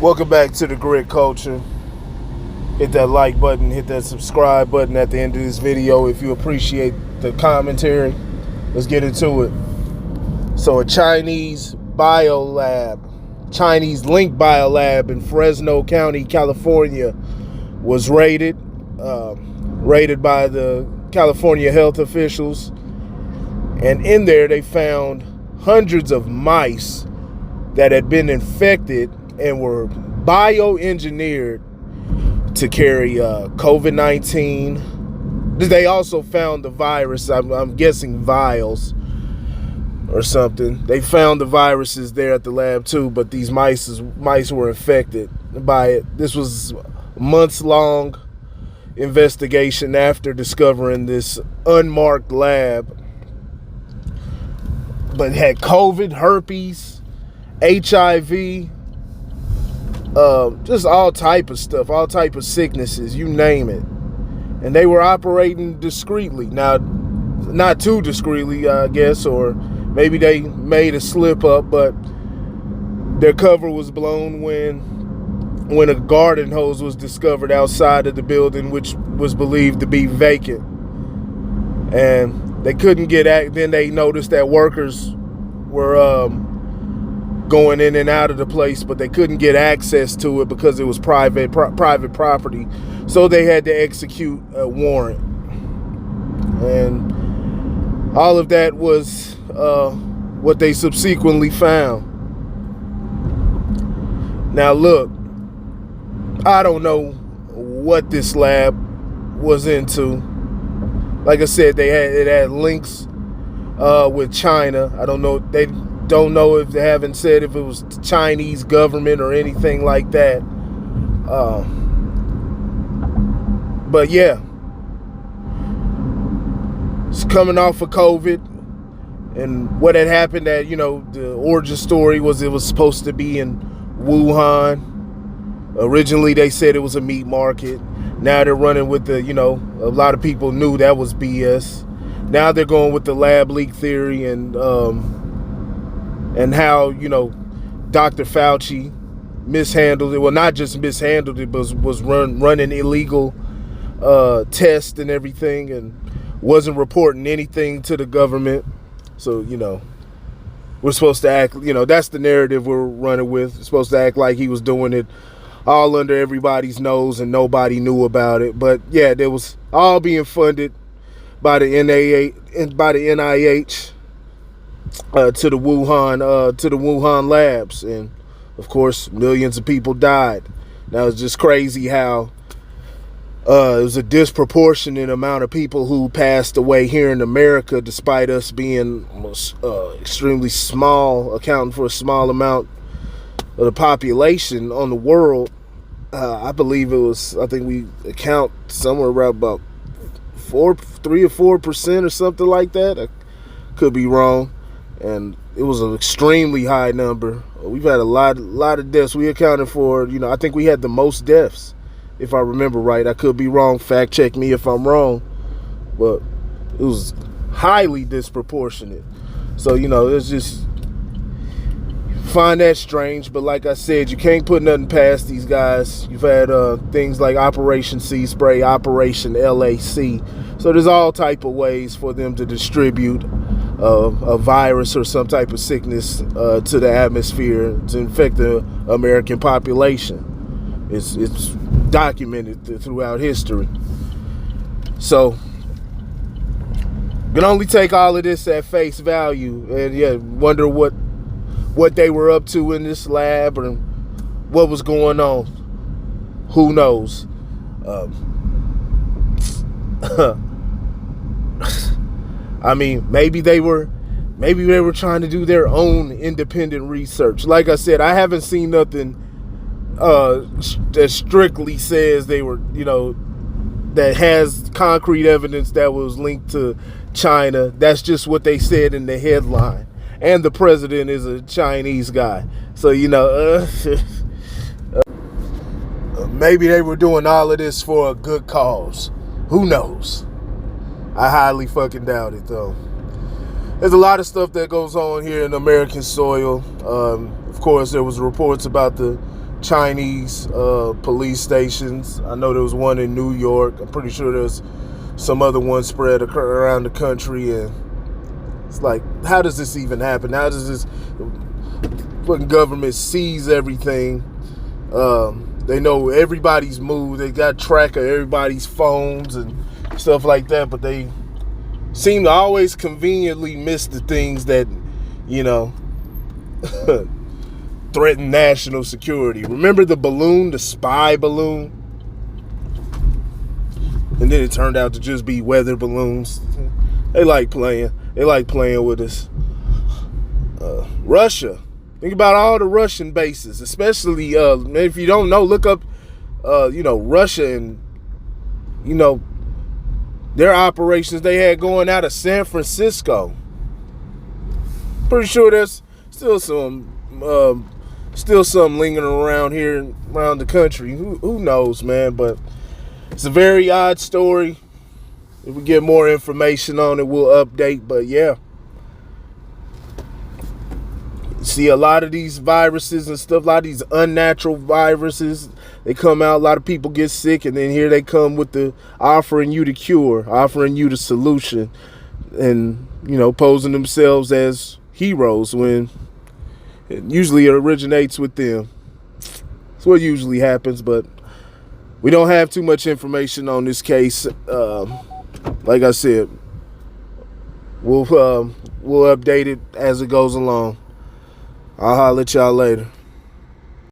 Welcome back to the Grit Culture. Hit that like button, hit that subscribe button at the end of this video if you appreciate the commentary. Let's get into it. So a Chinese link biolab in Fresno County, California was raided by the California health officials. And in there they found hundreds of mice that had been infected and were bioengineered to carry COVID-19. They also found the virus, I'm guessing vials or something. They found the viruses there at the lab too, but these mice were infected by it. This was a months-long investigation after discovering this unmarked lab, but had COVID, herpes, HIV, just all type of stuff, all type of sicknesses, you name it. And they were operating discreetly. Now, not too discreetly, I guess, or maybe they made a slip up, but their cover was blown when a garden hose was discovered outside of the building, which was believed to be vacant. And they couldn't then they noticed that workers were going in and out of the place, but they couldn't get access to it because it was private property. So they had to execute a warrant. And all of that was what they subsequently found. Now look, I don't know what this lab was into. Like I said, it had links with China. I don't know. They don't know if they haven't said if it was the Chinese government or anything like that. But yeah, it's coming off of COVID, and what had happened that, the origin story was it was supposed to be in Wuhan. Originally they said it was a meat market. Now they're running with a lot of people knew that was BS. Now they're going with the lab leak theory and how, Dr. Fauci mishandled it. Well, not just mishandled it, but was running illegal tests and everything, and wasn't reporting anything to the government. So, we're supposed to act, that's the narrative we're running with. We're supposed to act like he was doing it all under everybody's nose and nobody knew about it. But yeah, there was all being funded by the NIH to the Wuhan labs, and of course millions of people died. Now it's just crazy how it was a disproportionate amount of people who passed away here in America, despite us being extremely small, accounting for a small amount of the population on the world. I think we account somewhere around about 3 or 4% or something like that. I could be wrong. And it was an extremely high number. We've had a lot of deaths. We accounted for, I think we had the most deaths, if I remember right. I could be wrong. Fact check me if I'm wrong. But it was highly disproportionate. So, it's just, find that strange. But like I said, you can't put nothing past these guys. You've had things like Operation Sea Spray, Operation LAC. So there's all type of ways for them to distribute a virus or some type of sickness to the atmosphere to infect the American population. It's documented throughout history. So you can only take all of this at face value, and wonder what they were up to in this lab or what was going on. Who knows? I mean, maybe they were trying to do their own independent research. Like I said, I haven't seen nothing that strictly says they were, that has concrete evidence that was linked to China. That's just what they said in the headline. And the president is a Chinese guy. So, maybe they were doing all of this for a good cause. Who knows? I highly fucking doubt it, though. There's a lot of stuff that goes on here in American soil. Of course, there was reports about the Chinese police stations. I know there was one in New York. I'm pretty sure there's some other ones spread around the country. And it's like, how does this even happen? How does this fucking government seize everything? They know everybody's move. They got track of everybody's phones and stuff like that, but they seem to always conveniently miss the things that, you know, threaten national security. Remember the balloon, the spy balloon? And then it turned out to just be weather balloons. They like playing. They like playing with us. Russia. Think about all the Russian bases, especially if you don't know, look up Russia and their operations they had going out of San Francisco. Pretty sure there's still some lingering around here around the country. Who knows, man? But it's a very odd story. If we get more information on it, we'll update. But yeah. See, a lot of these viruses and stuff, a lot of these unnatural viruses, they come out, a lot of people get sick, and then here they come with the offering you the cure, offering you the solution, and, posing themselves as heroes when it usually originates with them. That's what usually happens, but we don't have too much information on this case. Like I said, we'll update it as it goes along. I'll holler at y'all later.